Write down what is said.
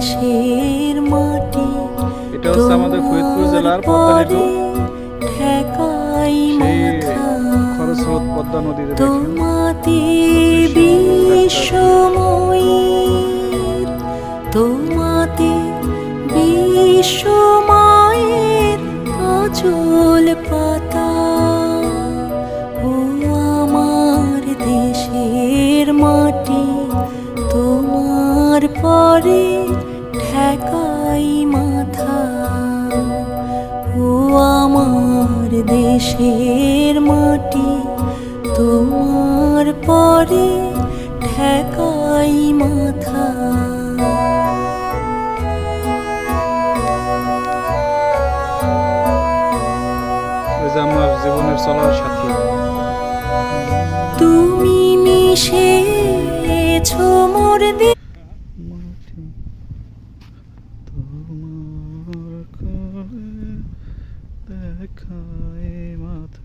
দেশের মাটি এটা হচ্ছে আমাদের ফরিদপুর জেলার পদ্মা সেতু। ঠেকাই মাথা খরস্রোত পদ্মা নদীতে দেখেন তোমাতে বিশ্বময়ীর, তোমাতে বিশ্বমায়ের আঁচল পাতা। ও আমার দেশের মাটি, তোমার পরে ঠেকাই মাথা। ও আমার দেশের মাটি, তোমার পরে ঠেকাই মাথা। আমার জীবনের চলার সাথী। তুমি মিশেছো মোর তোমার দেখায় মাথা।